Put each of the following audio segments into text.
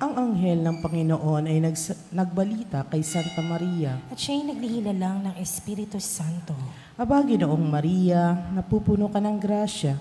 Ang anghel ng Panginoon ay nagbalita kay Santa Maria. At siya'y naglihila-lang ng Espiritu Santo. Aba, Ginoong Maria, napupuno ka ng grasya.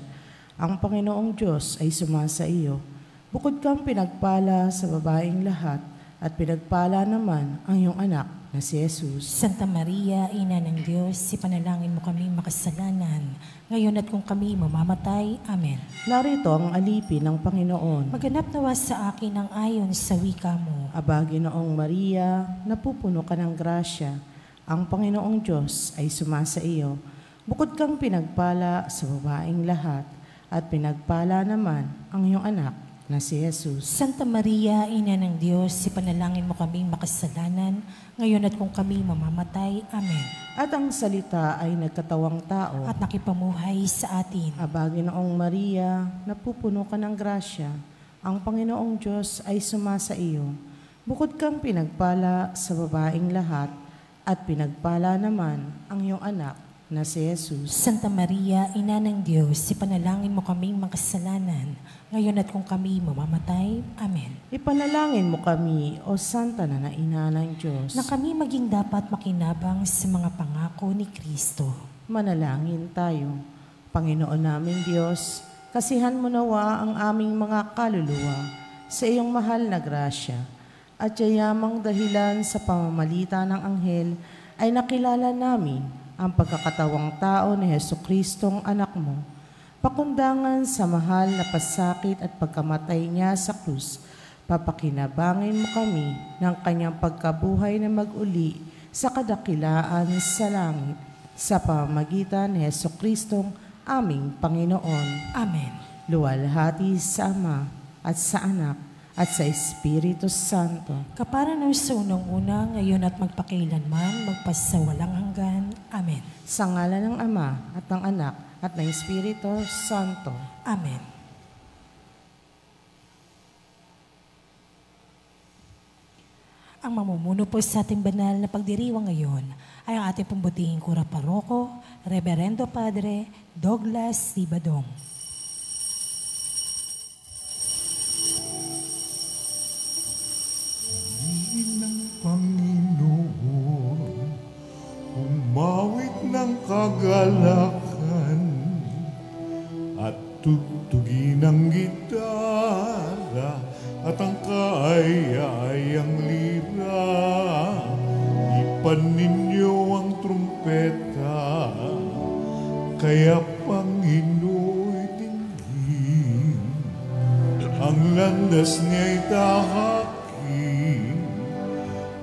Ang Panginoong Diyos ay sumasa iyo. Bukod kang pinagpala sa babaeng lahat, at pinagpala naman ang iyong anak na si Jesus. Santa Maria, Ina ng Diyos, ipanalangin mo kami makasalanan, ngayon at kung kami mamamatay. Amen. Narito ang alipin ng Panginoon. Maganap nawa sa akin ang ayon sa wika mo. Aba, Ginoong Maria, napupuno ka ng grasya. Ang Panginoong Diyos ay sumasa iyo. Bukod kang pinagpala sa babaeng lahat, at pinagpala naman ang iyong anak na si Jesus. Santa Maria, Ina ng Diyos, ipanalangin mo kami makasalanan, ngayon at kung kami mamamatay. Amen. At ang salita ay nagkatawang tao. At nakipamuhay sa atin. Aba, Ginoong Maria, napupuno ka ng grasya. Ang Panginoong Diyos ay sumasa iyo. Bukod kang pinagpala sa babaeng lahat, at pinagpala naman ang iyong anak na si Jesus. Santa Maria, Ina ng Diyos, ipanalangin mo kaming makasalanan, ngayon at kung kami mamamatay. Amen. Ipanalangin mo kami, O Santa na Ina ng Diyos, Na kami maging dapat makinabang sa mga pangako ni Kristo. manalangin tayo. Panginoon naming Diyos, kasihan mo nawa ang aming mga kaluluwa sa iyong mahal na grasya, at yayamang dahilan sa pamamalita ng anghel ay nakilala namin ang pagkakatawang tao ni Jesucristong anak mo. Pakundangan sa mahal na pasakit at pagkamatay niya sa krus, papakinabangin mo kami ng kanyang pagkabuhay na mag-uli sa kadakilaan sa langit, sa pamamagitan ni Jesucristong aming Panginoon. Amen. Luwalhati sa Ama at sa Anak at sa Espiritu Santo. Kapara ng sa unang-una, ngayon at magpakailanman, magpasawalang hanggan. Amen. Sa ngalan ng Ama at ng Anak at ng Espiritu Santo. Amen. Ang mamumuno po sa ating banal na pagdiriwang ngayon ay ang ating pambutihing kura paroko, Reverendo Padre Douglas Sibadong. Ng Panginoon, umawit ng kagalakan at tugtugin ang gitara at ang kaaya-ayang lira. Ipan ninyo ang trumpeta, kaya Pangino'y dinggin. Ang landas niya'y tahakin,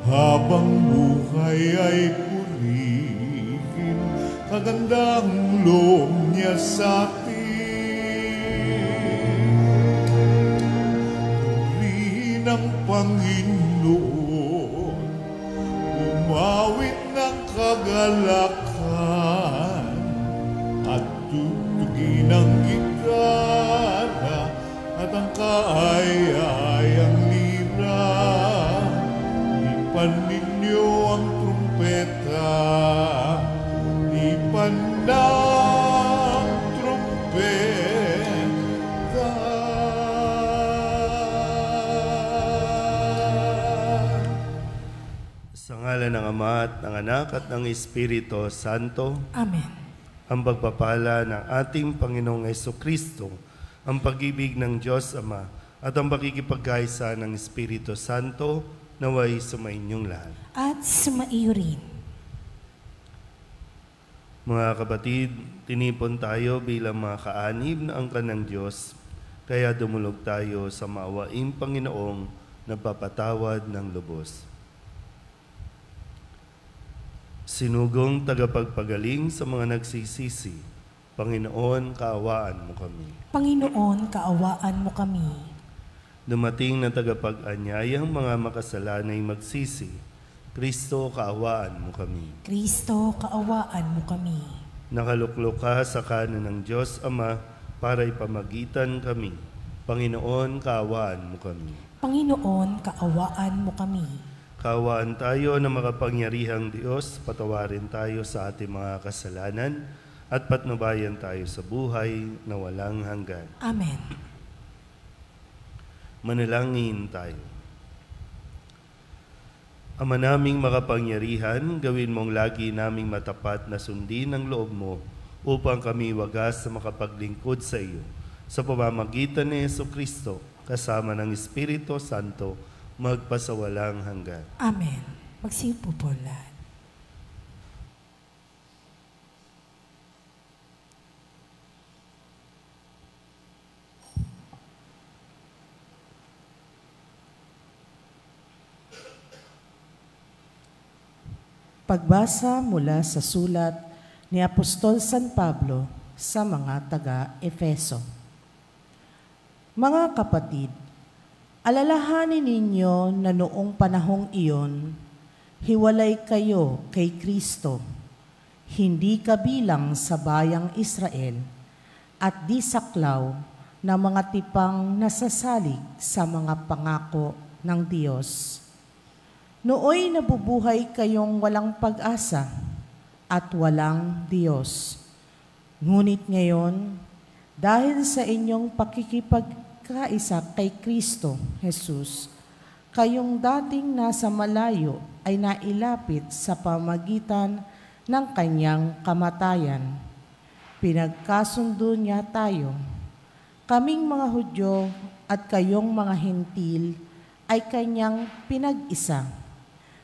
habang buhay ay purihin, kagandang loob niya sa atin. Purihin ang Panginoon, umawit ng kagalakan, at tutugin ang gitara at ang kaaya-ayang lira. Ipan ninyo ang trumpeta, ipan ng trumpeta. Sa ngalan ng Ama at ng Anak at ng Espiritu Santo. Amen. Ang pagpapala ng ating Panginoong Jesucristo, ang pag-ibig ng Diyos Ama, at ang pakikipagkaisa ng Espiritu Santo, naway sumainyong lahat. At sumaiyo rin. Mga kapatid, tinipon tayo bilang mga kaanib na angkan ng Diyos, kaya dumulog tayo sa maawaing Panginoong nagpapatawad ng lubos. Sinugong tagapagpagaling sa mga nagsisisi, Panginoon, kaawaan mo kami. Panginoon, kaawaan mo kami. Dumating na tagapag-anyayang mga makasalanay magsisi, Kristo, kaawaan mo kami. Kristo, kaawaan mo kami. Nakaluklok ka sa kanan ng Diyos Ama para ipamagitan kami. Panginoon, kaawaan mo kami. Panginoon, kaawaan mo kami. Kaawaan tayo na makapangyarihang Diyos, patawarin tayo sa ating mga kasalanan at patnubayan tayo sa buhay na walang hanggan. Amen. Manalangin tayo. Ama naming makapangyarihan, gawin mong lagi naming matapat na sundin ang loob mo upang kami wagas na makapaglingkod sa iyo. Sa pamamagitan ni Jesucristo, kasama ng Espiritu Santo, magpasawalang hanggan. Amen. Magsiupo po lahat. Pagbasa mula sa sulat ni Apostol San Pablo sa mga taga-Efeso. Mga kapatid, alalahanin ninyo na noong panahong iyon, hiwalay kayo kay Kristo, hindi kabilang sa bayang Israel, at di saklaw na mga tipang nasasalig sa mga pangako ng Diyos. Nooy nabubuhay kayong walang pag-asa at walang Diyos. Ngunit ngayon, dahil sa inyong pakikipagkaisa kay Kristo Jesus, kayong dating nasa malayo ay nailapit sa pamagitan ng kanyang kamatayan. Pinagkasundo niya tayo. Kaming mga Hudyo at kayong mga Hentil ay kanyang pinag-isa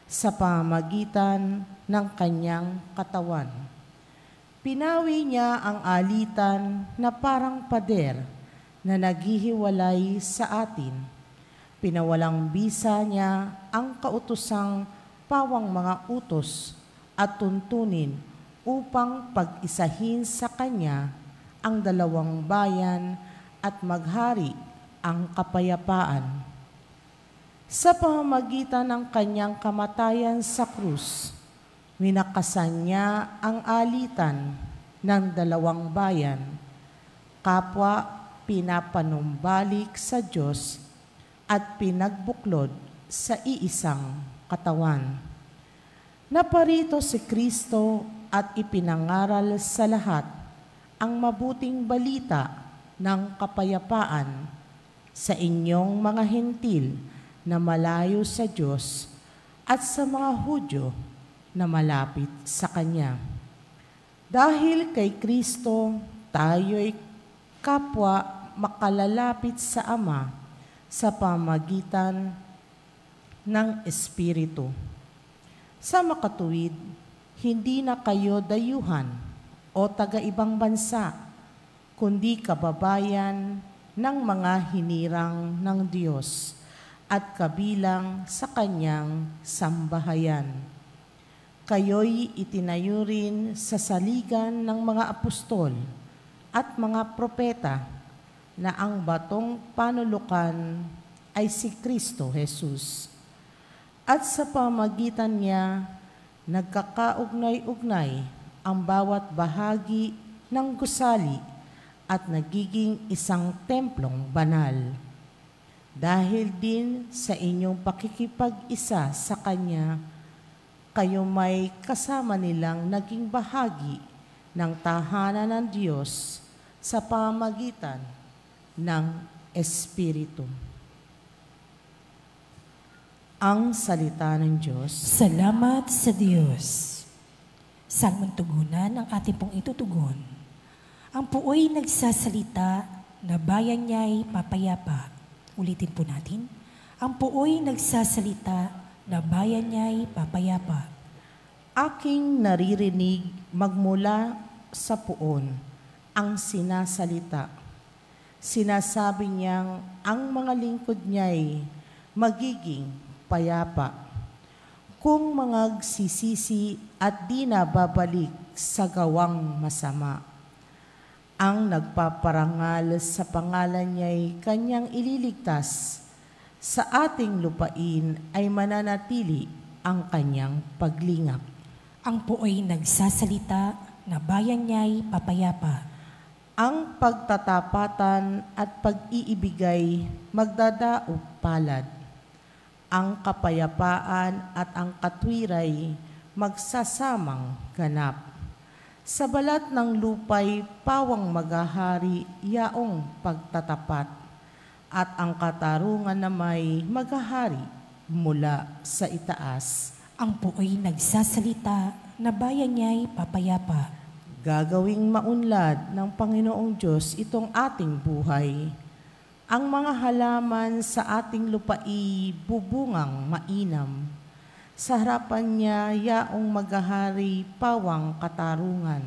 sa pamamagitan ng kanyang katawan. Pinawi niya ang alitan na parang pader na naghihiwalay sa atin. Pinawalang bisa niya ang kautosang pawang mga utos at tuntunin upang pag-isahin sa kanya ang dalawang bayan at maghari ang kapayapaan. Sa pamamagitan ng kanyang kamatayan sa krus, winakasan niya ang alitan ng dalawang bayan, kapwa pinapanumbalik sa Diyos at pinagbuklod sa iisang katawan. Naparito si Kristo at ipinangaral sa lahat ang mabuting balita ng kapayapaan sa inyong mga Hentil na malayo sa Diyos at sa mga Hudyo na malapit sa Kanya. Dahil kay Kristo, tayo'y kapwa makalalapit sa Ama sa pamagitan ng Espiritu. Sa makatuwid, hindi na kayo dayuhan o taga-ibang bansa, kundi kababayan ng mga hinirang ng Diyos at kabilang sa kanyang sambahayan. Kayo'y itinayo rin sa saligan ng mga apostol at mga propeta na ang batong panulukan ay si Kristo Jesus. At sa pamagitan niya, nagkakaugnay-ugnay ang bawat bahagi ng gusali at nagiging isang templong banal. Dahil din sa inyong pakikipag-isa sa Kanya, kayo may kasama nilang naging bahagi ng tahanan ng Diyos sa pamamagitan ng Espiritu. Ang salita ng Diyos. Salamat sa Diyos. Salmong tugunan ang ating pong itutugon. Ang puoy nagsasalita na bayan niya'y papayapa. Ulitin po natin. Ang puoy nagsasalita na bayan niya'y papayapa. Aking naririnig magmula sa puon ang sinasalita. Sinasabi niyang ang mga lingkod niya'y magiging payapa. Kung mangagsisisi at di na babalik sa gawang masama. Ang nagpaparangal sa pangalan niya'y kanyang ililigtas. Sa ating lupain ay mananatili ang kanyang paglingap. Ang puoy nagsasalita na bayan niya'y papayapa. Ang pagtatapatan at pag-iibigay magdadaog palad. Ang kapayapaan at ang katwiray magsasamang ganap. Sa balat ng lupay pawang maghahari yaong pagtatapat, at ang katarungan na may maghahari mula sa itaas. Ang puoy nagsasalita na bayan niya'y papayapa. Gagawing maunlad ng Panginoong Diyos itong ating buhay. Ang mga halaman sa ating lupai bubungang mainam. Sa harapan niya yaong maghahari pawang katarungan.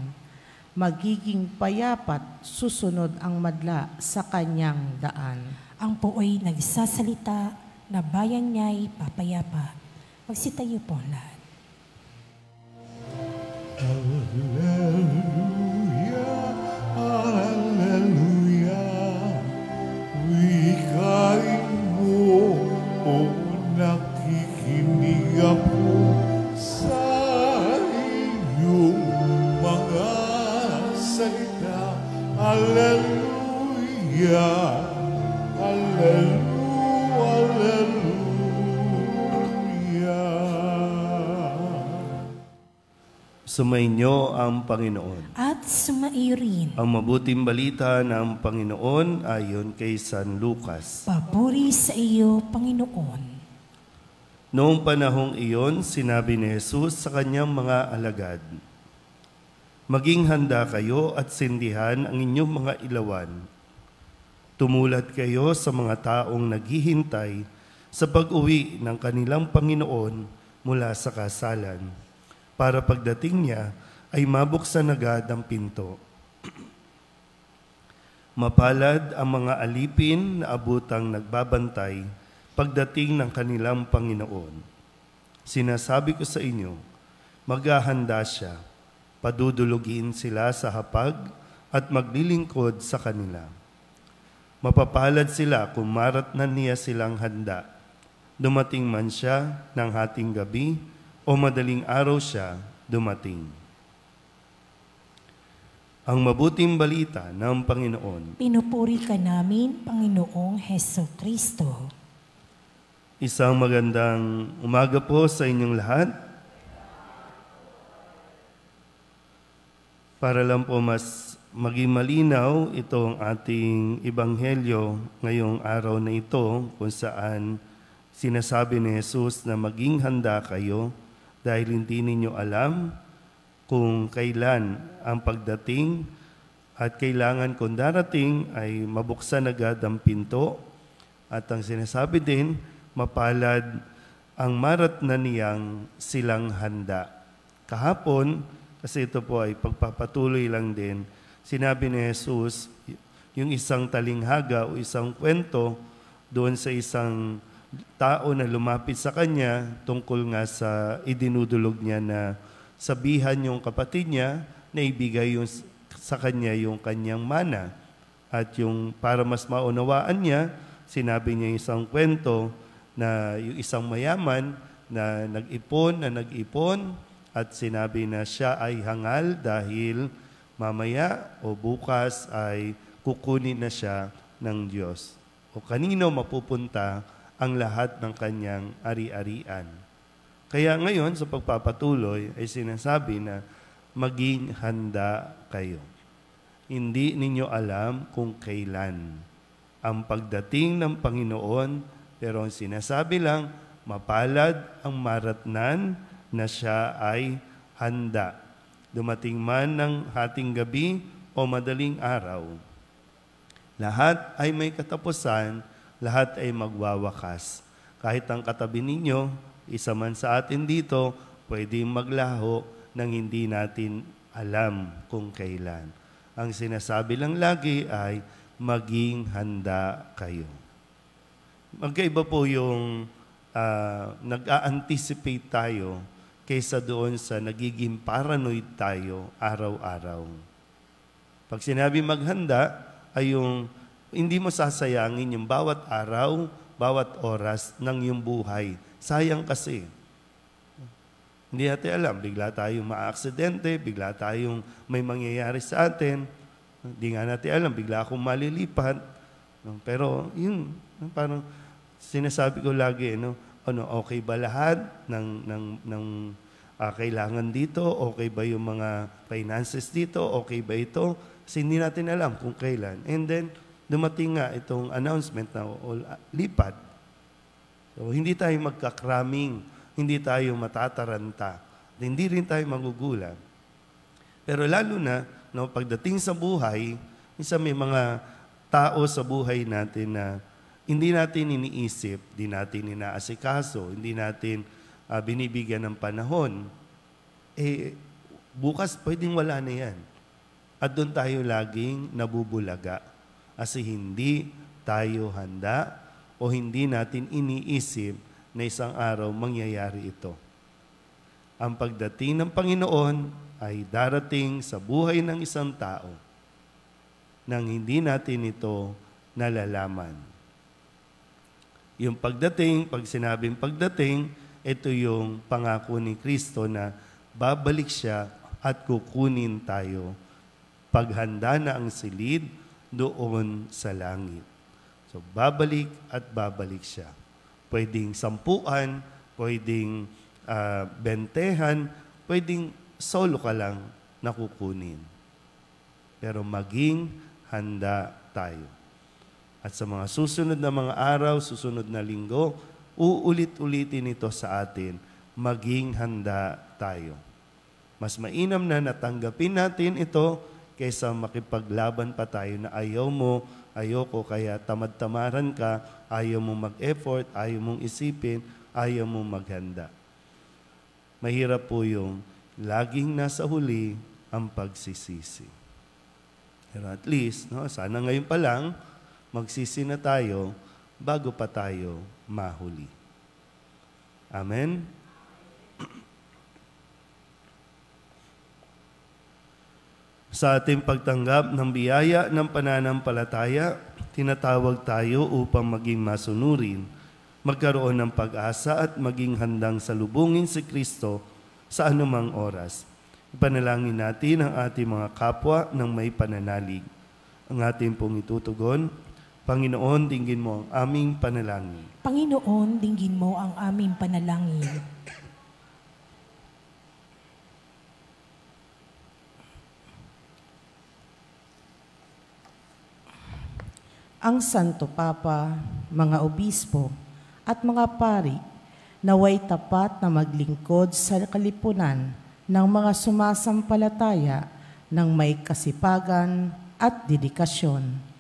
Magiging payapat susunod ang madla sa kanyang daan. Ang puoy nagsasalita na bayan niya'y papayapa. Magsitayo po lahat. Hallelujah, hallelujah. Wikain mo, o nakikinig ako sa iyong mga salita. Hallelujah, hallelujah, hallelujah. Sumainyo ang Panginoon. At sumaiyo rin. Ang mabuting balita ng Panginoon ayon kay San Lucas. Papuri sa iyo, Panginoon. Noong panahong iyon, sinabi ni Jesus sa kanyang mga alagad, "Maging handa kayo at sindihan ang inyong mga ilawan. Tumulad kayo sa mga taong naghihintay sa pag-uwi ng kanilang Panginoon mula sa kasalan, para pagdating niya ay mabuksan agad ang pinto. Mapalad ang mga alipin na abutang nagbabantay pagdating ng kanilang Panginoon. Sinasabi ko sa inyo, maghahanda siya, padudulugin sila sa hapag at maglilingkod sa kanila. Mapapalad sila kung maratnan niya silang handa, dumating man siya ng hating gabi o madaling araw siya dumating." Ang mabuting balita ng Panginoon. Pinupuri ka namin, Panginoong Heso Kristo. Isang magandang umaga po sa inyong lahat. Para lang po mas maging malinaw itong ating ebanghelyo ngayong araw na ito, kung saan sinasabi ni Jesus na maging handa kayo dahil hindi ninyo alam kung kailan ang pagdating at kailangan kung darating ay mabuksan agad ang pinto. At ang sinasabi din, mapalad ang maratnan niyang silang handa. Kahapon, kasi ito po ay pagpapatuloy lang din, sinabi ni Jesus yung isang talinghaga o isang kwento doon sa isang tao na lumapit sa kanya tungkol nga sa idinudulog niya na sabihan yung kapatid niya na ibigay yung, sa kanya yung kanyang mana. At yung para mas maunawaan niya, sinabi niya isang kwento na yung isang mayaman na nag-ipon at sinabi na siya ay hangal dahil mamaya o bukas ay kukunin na siya ng Diyos. O kanino mapupunta ang lahat ng kanyang ari-arian. Kaya ngayon sa pagpapatuloy ay sinasabi na maging handa kayo. Hindi ninyo alam kung kailan ang pagdating ng Panginoon, pero ang sinasabi lang, mapalad ang maratnan na siya ay handa. Dumating man ng hating gabi o madaling araw. Lahat ay may katapusan, lahat ay magwawakas. Kahit ang katabi ninyo, isa man sa atin dito, pwedeng maglaho nang hindi natin alam kung kailan. Ang sinasabi lang lagi ay maging handa kayo. Magkaiba po yung nag-a-anticipate tayo kaysa doon sa nagiging paranoid tayo araw-araw. Pag sinabi maghanda, ay yung hindi mo sasayangin yung bawat araw, bawat oras ng iyong buhay. Sayang kasi. Hindi natin alam, bigla tayong ma-aksidente, bigla tayong may mangyayari sa atin. Hindi nga natin alam, bigla akong malilipat. Pero yun, parang sinasabi ko lagi, okay ba lahat ng kailangan dito? Okay ba yung mga finances dito? Okay ba ito? Kasi hindi natin alam kung kailan. And then, dumating nga itong announcement na lipat. So, hindi tayo magkakraming, hindi tayo matataranta, hindi rin tayo magugulat. Pero lalo na, no, pagdating sa buhay, minsan may mga tao sa buhay natin na hindi natin iniisip, hindi natin inaasikaso, hindi natin binibigyan ng panahon. Bukas pwedeng wala na yan. At doon tayo laging nabubulaga. Kasi hindi tayo handa o hindi natin iniisip na isang araw mangyayari ito. Ang pagdating ng Panginoon ay darating sa buhay ng isang tao nang hindi natin ito nalalaman. Yung pagdating, pag sinabing pagdating, ito yung pangako ni Kristo na babalik siya at kukunin tayo paghanda na ang silid doon sa langit. So, babalik at babalik siya. Pwedeng 10, pwedeng 20, pwedeng solo ka lang na kukunin. Pero maging handa tayo. At sa mga susunod na mga araw, susunod na linggo, uulit-ulitin ito sa atin, maging handa tayo. Mas mainam na natanggapin natin ito kaysa makipaglaban pa tayo na ayaw mo, ayoko, kaya tamad-tamaran ka, ayaw mong mag-effort, ayaw mong isipin, ayaw mong maghanda. Mahirap po yung laging nasa huli ang pagsisisi. Pero at least, no, sana ngayon pa lang, magsisi na tayo bago pa tayo mahuli. Amen? Sa ating pagtanggap ng biyaya ng pananampalataya, tinatawag tayo upang maging masunurin, magkaroon ng pag-asa at maging handang salubungin si Kristo sa anumang oras. Ipanalangin natin ang ating mga kapwa ng may pananalig. Ang ating pong itutugon, Panginoon, dinggin mo ang aming panalangin. Panginoon, dinggin mo ang aming panalangin. Ang Santo Papa, mga obispo, at mga pari, naway tapat na maglingkod sa kalipunan ng mga sumasampalataya ng may kasipagan at dedikasyon.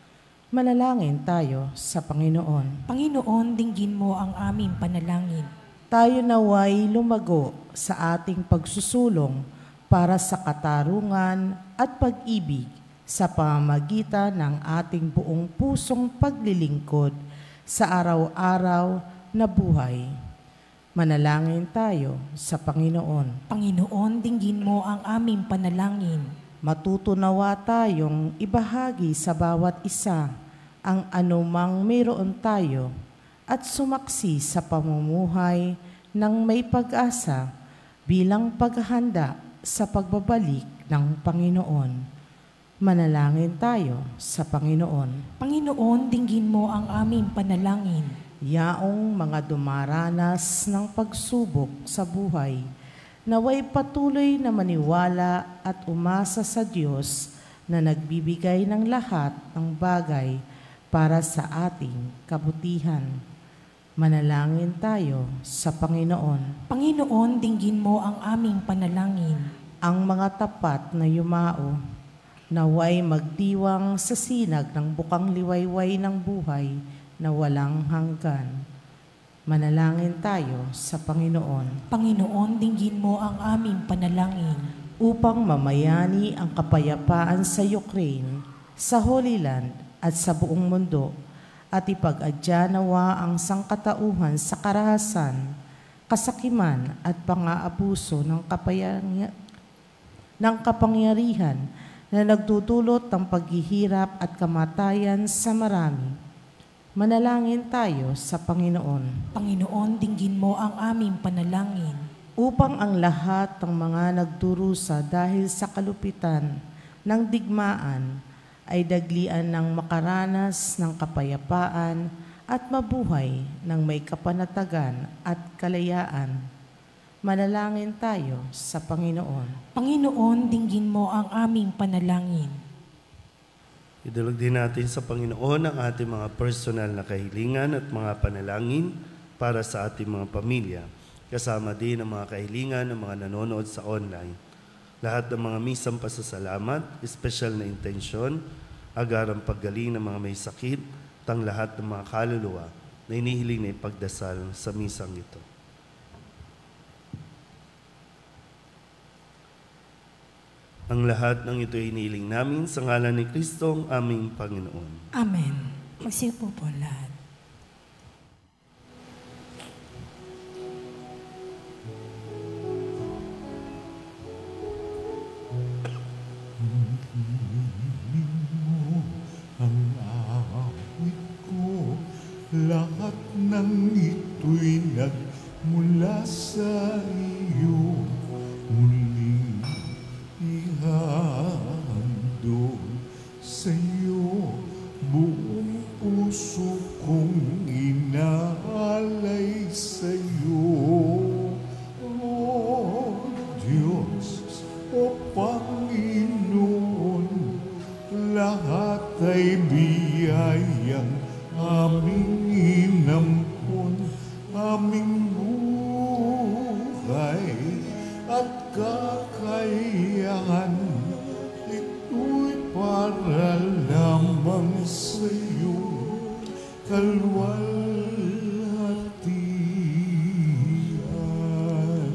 Manalangin tayo sa Panginoon. Panginoon, dinggin mo ang aming panalangin. Tayo naway lumago sa ating pagsusulong para sa katarungan at pag-ibig sa pamamagitan ng ating buong pusong paglilingkod sa araw-araw na buhay. Manalangin tayo sa Panginoon. Panginoon, dinggin mo ang aming panalangin. Matutunawa tayong ibahagi sa bawat isa ang anumang mayroon tayo at sumaksi sa pamumuhay ng may pag-asa bilang paghahanda sa pagbabalik ng Panginoon. Manalangin tayo sa Panginoon. Panginoon, dinggin mo ang aming panalangin. Yaong mga dumaranas ng pagsubok sa buhay, naway patuloy na maniwala at umasa sa Diyos na nagbibigay ng lahat ng bagay para sa ating kabutihan. Manalangin tayo sa Panginoon. Panginoon, dinggin mo ang aming panalangin. Ang mga tapat na yumao, naway magdiwang sa sinag ng bukang liwayway ng buhay na walang hanggan. Manalangin tayo sa Panginoon. Panginoon, dinggin mo ang aming panalangin. Upang mamayani ang kapayapaan sa Ukraine, sa Holy Land at sa buong mundo, at ipag-adya nawa ang sangkatauhan sa karahasan, kasakiman at pang-aabuso ng kapangyarihan na nagdudulot ng paghihirap at kamatayan sa marami. Manalangin tayo sa Panginoon. Panginoon, dinggin mo ang aming panalangin. Upang ang lahat ng mga nagdurusa dahil sa kalupitan ng digmaan ay daglian ng makaranas ng kapayapaan at mabuhay ng may kapanatagan at kalayaan. Manalangin tayo sa Panginoon. Panginoon, dinggin mo ang aming panalangin. Idulog din natin sa Panginoon ang ating mga personal na kahilingan at mga panalangin. para sa ating mga pamilya, kasama din ang mga kahilingan ng mga nanonood sa online. Lahat ng mga misang pasasalamat, espesyal na intensyon, agarang paggaling ng mga may sakit, tang lahat ng mga kaluluwa na inihiling na ipagdasal sa misang ito. Ang lahat ng ito ay inihiling namin sa ngalan ni Kristo, ang aming Panginoon. Amen. Magsiupo po lahat. Ang awit ko, lahat ng ito'y nagmula sa iyo. Muling ihandog sa iyo, buong puso kong inaalay sa iyo. O Diyos, o Panginoon, lahat ay biyayang aming inampon, aming buhay at kakayahan. Ito'y para lamang sa iyong kalwalhatian.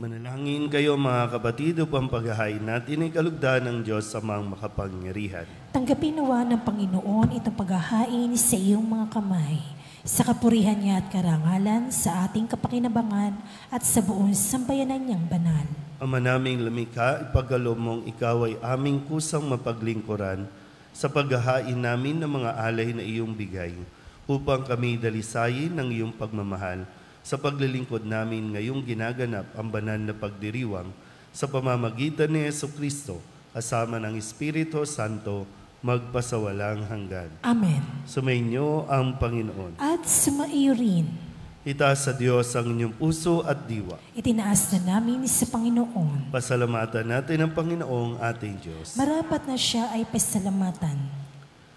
Manalangin kayo mga kapatid upang paghahain natin ay kalugdan ng Diyos amang makapangyarihan. Tanggapin nawa ng Panginoon itong paghahain sa iyong mga kamay, sa kapurihan niya at karangalan, sa ating kapakinabangan at sa buong sambayanan niyang banal. Ama naming lumikha, ipagkaloob mong ikaw ay aming kusang mapaglingkuran sa paghahain namin ng mga alay na iyong bigay, upang kami dalisayin ng iyong pagmamahal sa paglilingkod namin ngayong ginaganap ang banal na pagdiriwang sa pamamagitan ni Jesucristo, kasama ng Espiritu Santo, magpasawalang hanggan. Amen. Sumainyo ang Panginoon. At sumaiyo rin. Itaas sa Diyos ang inyong puso at diwa. Itinaas na namin sa Panginoon. Pasalamatan natin ang Panginoong ating Diyos. Marapat na siya ay pasalamatan.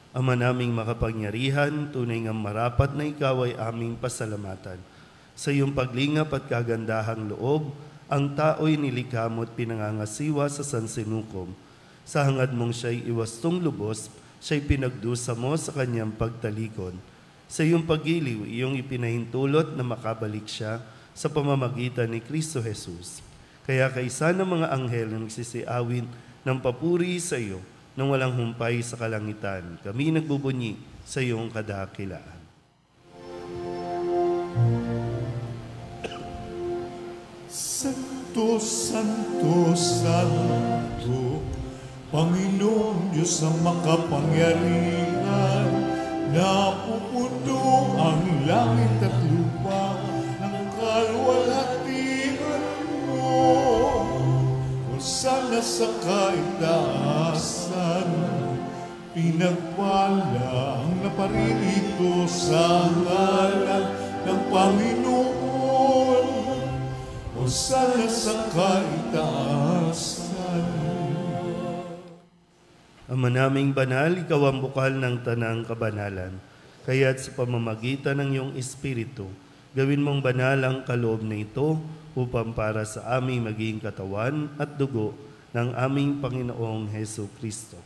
Ama naming makapangyarihan, tunay ngang marapat na ikaw ay aming pasalamatan. Sa iyong paglingap at kagandahang loob, ang tao'y nilikha mo at pinangangasiwa sa sansinukom. Sa hangad mong siya'y iwastong lubos, siya'y pinagdusa mo sa kanyang pagtalikod. Sa iyong paggiliw, iyong ipinahintulot na makabalik siya sa pamamagitan ni Kristo Jesus. Kaya kaisa ng mga anghel na nagsisiawin ng papuri sa iyo nang walang humpay sa kalangitan, kami nagbubunyi sa iyong kadakilaan. Santo, Santo, Santo, Panginoon Diyos ang makapangyarihan, napupuno ang langit at lupa ng kalwalhatian mo. Hosana sa kaitaasan, pinagpala ang naparirito sa ngalan ng Panginoon. Hosana sa kaitaasan. Ama naming banal, ikaw ang bukal ng tanang kabanalan. Kaya't sa pamamagitan ng iyong Espiritu, gawin mong banal ang kaloob na ito upang para sa aming maging katawan at dugo ng aming Panginoong Hesu Kristo.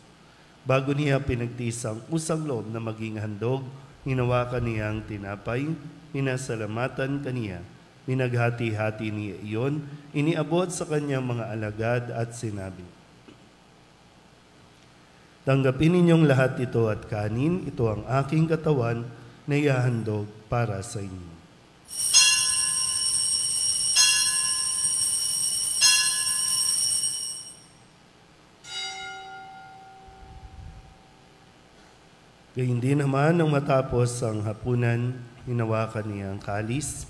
Bago niya pinagtiis ang usang loob na maging handog, hinawakan niya ang tinapay, pinasalamatan kaniya, pinaghati-hati niya iyon, iniabot sa kanyang mga alagad at sinabi, "Tanggapin ninyong lahat ito at kanin, ito ang aking katawan na ihahandog para sa inyo." Gayun din naman nang matapos ang hapunan, hinawakan niya ang kalis,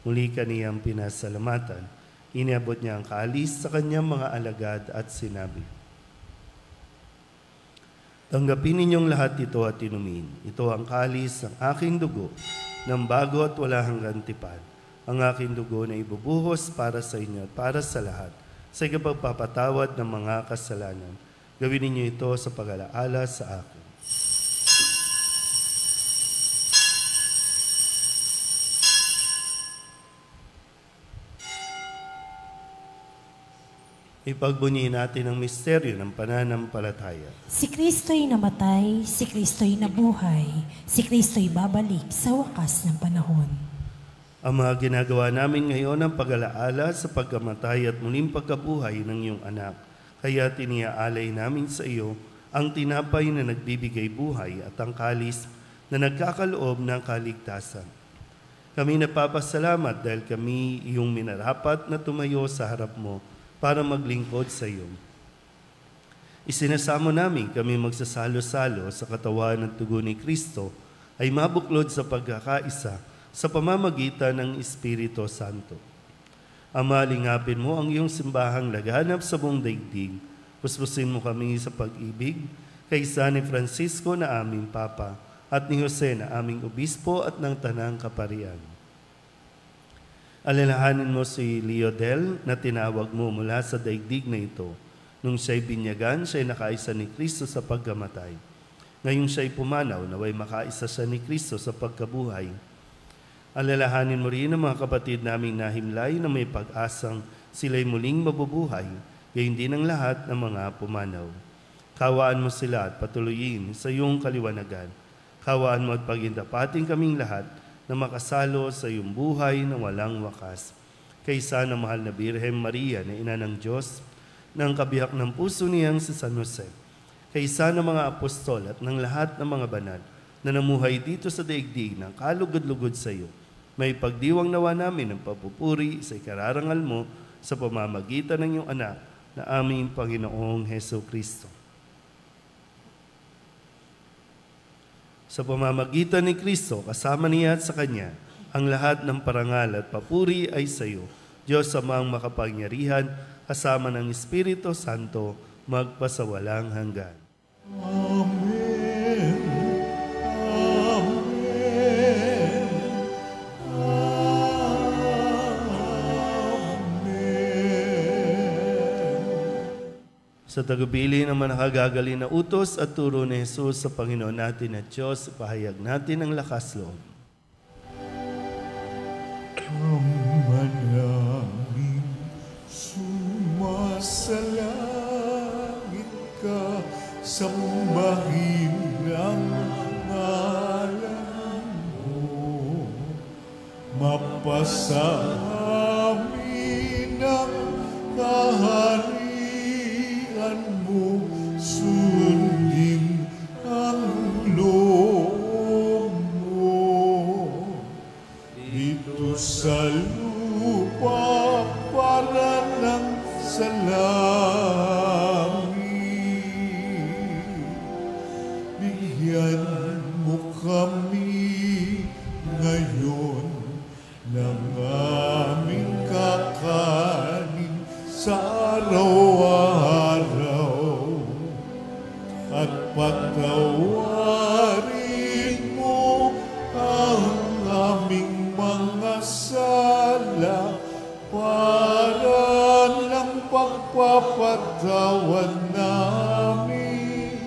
muli kaniyang pinasalamatan. Iniabot niya ang kalis sa kanyang mga alagad at sinabi, "Tanggapin ninyong lahat ito at inumin. Ito ang kalis ng aking dugo, ng bago at wala hanggang tipan. Ang aking dugo na ibubuhos para sa inyo at para sa lahat, sa ikapagpapatawad ng mga kasalanan. Gawin ninyo ito sa pag-alaala sa akin." Ipagbunyi natin ang misteryo ng pananampalataya. Si Kristo'y namatay, si Kristo'y nabuhay, si Kristo'y babalik sa wakas ng panahon. Ang mga ginagawa namin ngayon ang pag-alaala sa pagkamatay at muling pagkabuhay ng iyong anak. Kaya tiniaalay namin sa iyo ang tinapay na nagbibigay buhay at ang kalis na nagkakaloob ng kaligtasan. Kami napapasalamat dahil kami iyong minarapat na tumayo sa harap mo para maglingkod sa iyo. Isinasamo namin kami magsasalo-salo sa katawan ng tugon ni Kristo ay mabuklod sa pagkakaisa sa pamamagitan ng Espiritu Santo. Ama, lingapin mo ang iyong simbahang laganap sa buong daigdig. Puspusin mo kami sa pag-ibig kaysa ni Francisco na aming Papa at ni Jose na aming Obispo at ng Tanang Kaparian. Alalahanin mo si Leodel na tinawag mo mula sa daigdig na ito. Nung siya'y binyagan, siya'y nakaisa ni Kristo sa pagkamatay. Ngayong siya'y pumanaw, naway makaisa siya ni Kristo sa pagkabuhay. Alalahanin mo rin ang mga kapatid naming nahimlay na may pag-asang sila'y muling mabubuhay, gayon din ang lahat ng mga pumanaw. Kawaan mo sila at patuloyin sa iyong kaliwanagan. Kawaan mo at pagindapating kaming lahat na makasalo sa iyong buhay na walang wakas. Kaysa ng mahal na Birhen Maria na ina ng Diyos, ng kabiyak ng puso niyang si San Jose, kaysa ng mga apostol at ng lahat ng mga banal na namuhay dito sa daigdig ng kalugod-lugod sa iyo, may pagdiwang nawa namin ng papupuri sa ikararangal mo sa pamamagitan ng iyong anak na aming Panginoong Heso Kristo. Sa pamamagitan ni Kristo, kasama niya at sa Kanya, ang lahat ng parangal at papuri ay sa iyo, Diyos amang makapangyarihan, kasama ng Espiritu Santo, magpasawalang hanggan. Amen. Sa tagubilin ng manakagagali na utos at turo ni Jesus sa Panginoon natin at Diyos, pahayag natin ang lakas loob. Manangin, sumasalangit ka, sambahin ang ngalan mo, mapasamin ang kaharian mo, sundin ang loob mo. Dito sa lupa para ng sa langit. Bigyan mo kami ngayon ng aming kakanin sa araw-araw at patawarin mo ang aming mga sala para ng pagpapatawad namin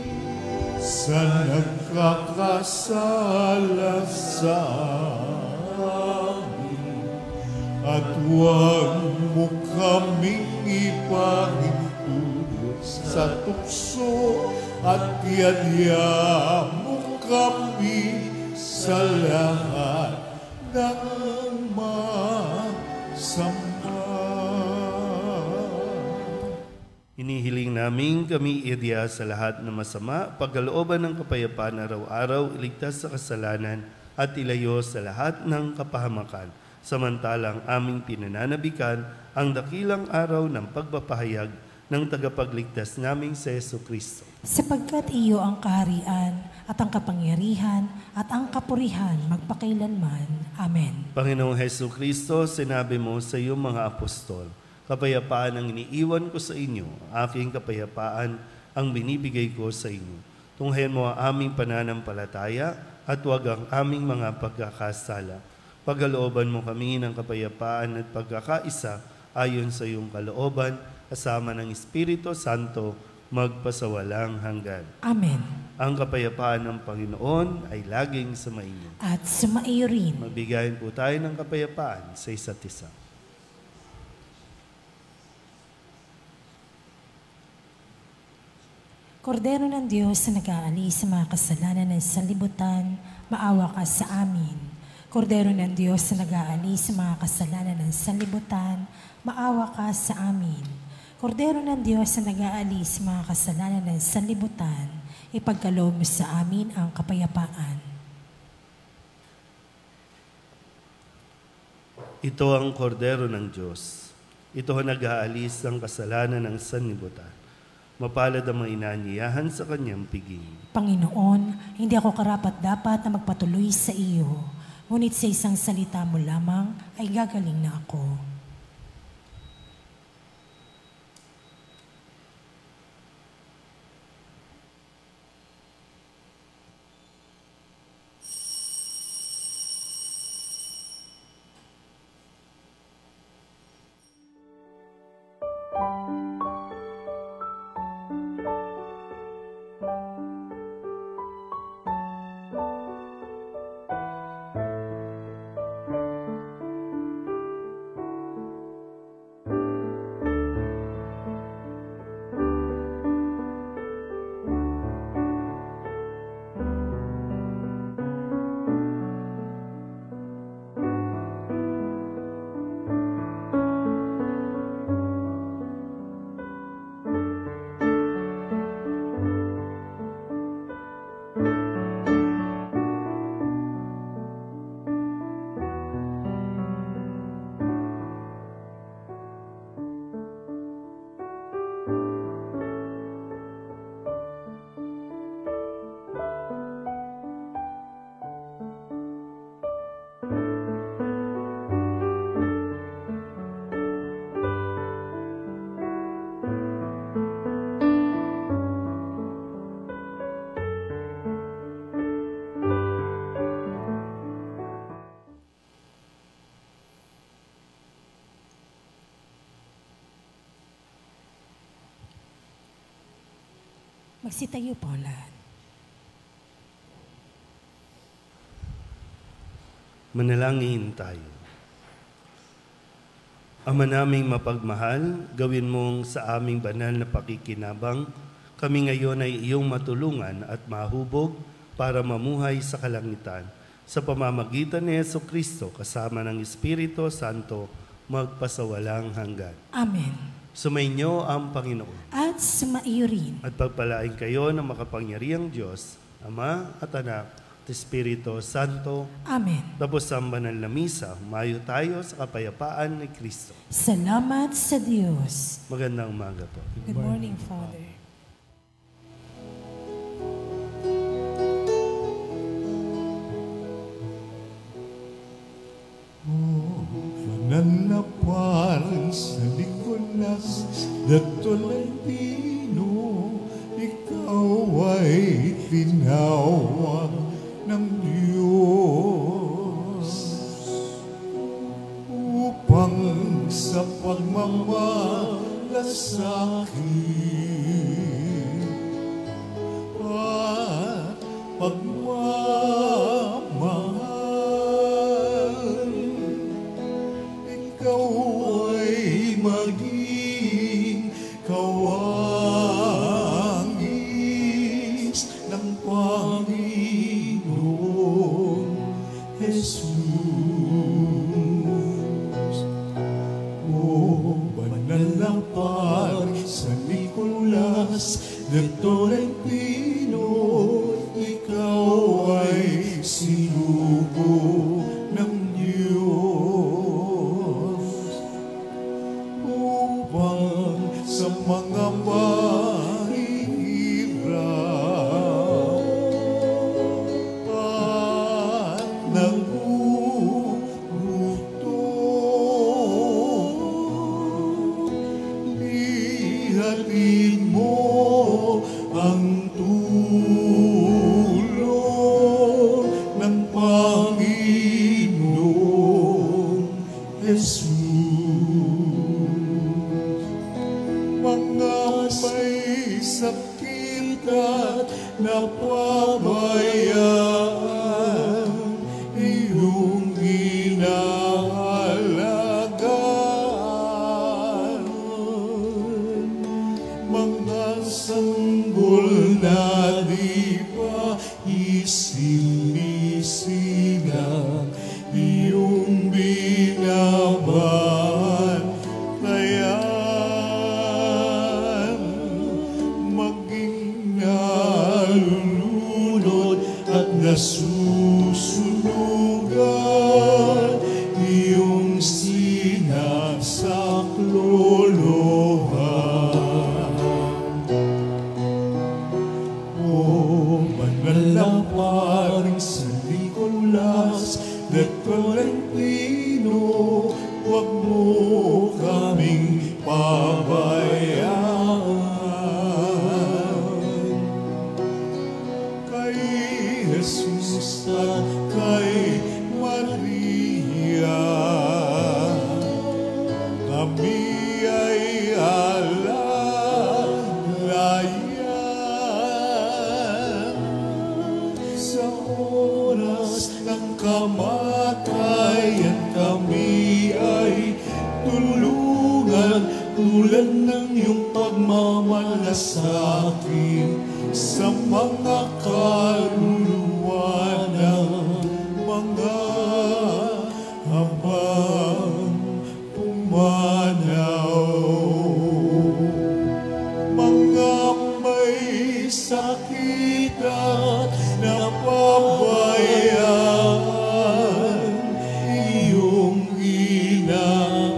sa nagkakasala sa amin. At huwag mo kaming ipahintulot sa tukso at yadya mo kami sa lahat ng masama. Hinihiling namin kami idya sa lahat ng masama, pagkalooban ng kapayapaan araw-araw, iligtas sa kasalanan at ilayo sa lahat ng kapahamakan. Samantalang aming pinananabikan ang dakilang araw ng pagpapahayag ng tagapagligtas naming si Jesucristo. Sapagkat iyo ang kaharian at ang kapangyarihan at ang kapurihan magpakailanman. Amen. Panginoong Jesucristo, sinabi mo sa iyong mga apostol, kapayapaan ang iniiwan ko sa inyo, aking kapayapaan ang binibigay ko sa inyo. Tunghayan mo ang aming pananampalataya at huwag ang aming mga pagkakasala. Pagkalooban mo kami ng kapayapaan at pagkakaisa ayon sa iyong kalooban, kasama ng Espiritu Santo, magpasawalang hanggan. Amen. Ang kapayapaan ng Panginoon ay laging sumainyo. At sumaiyo rin. Magbigayin po tayo ng kapayapaan sa isa't isa. Kordero ng Diyos na nag-aalis sa mga kasalanan ng sanlibutan, maawa ka sa amin. Kordero ng Diyos na nag-aalis sa mga kasalanan ng sanlibutan, maawa ka sa amin. Kordero ng Diyos na nag-aalis sa mga kasalanan ng sanlibutan, ipagkaloob mo sa amin ang kapayapaan. Ito ang kordero ng Diyos. Ito ang nag-aalis ng kasalanan ng sanlibutan. Mapalad ang mga inaanyayahan sa kanyang piging. Panginoon, hindi ako karapat-dapat na magpatuloy sa iyo, ngunit sa isang salita mo lamang ay gagaling na ako. Magsitayo po lahat. Manalangin tayo. Ama naming mapagmahal, gawin mong sa aming banal na pakikinabang, kami ngayon ay iyong matulungan at mahubog para mamuhay sa kalangitan. Sa pamamagitan ni Jesucristo, kasama ng Espiritu Santo, magpasawalang hanggan. Amen. Sumainyo ang Panginoon. At sumaiyo rin. At pagpalain kayo ng makapangyarihang Diyos, Ama at Anak at Espiritu Santo. Amen. Tapos ang banal na misa, humayo tayo sa kapayapaan ni Kristo. Salamat sa Diyos. Magandang umaga po. Good morning, Father. Nanlapan sa Nicolas na Tolentino, ikaw ay tinawag ng Diyos upang sa pagmamalasakit at pagmamahal, ikaw ay maging kawangis ng Panginoon Jesus. O banal na pag sa Nicolas de Tolentino, ikaw ay sinugo ng Diyos upang sa mga mahihirap at nagugutom, ihatid mo ang tulong ng Panginoong Jesus. Mga may sakit at napabayaan, iyong inaalagaan. Mga sanggol bantayan, maging nalulunod at nasusunugan, iyong sinasaklolohan. O banal na paring sa Nicolas de Tolentino, huwag mo kaming pabayaan. Kay Jesus at kay Maria, kami ay alalayan. Sa oras ng kamatayan, kami ay tulungan tulad ng iyong pagmamalasakit sa mga kaluluwa ng mga habang pumanaw. Mga may sakit at napabayaan, iyong inaalagaan.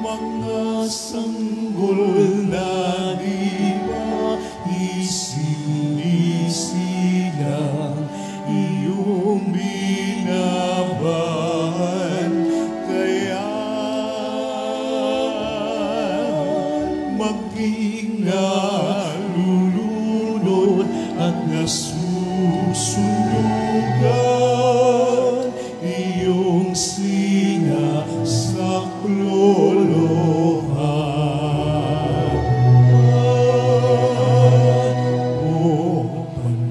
Mga sanggol na di ba isinisilang, iyong binabantayan. Maging nalulunod at nasusunugan, iyong sinasaklolohan. O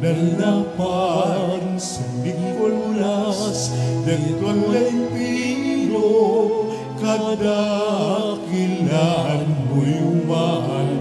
banal na paring sa Nicolas de Tolentino, kadakilan mo'y umahal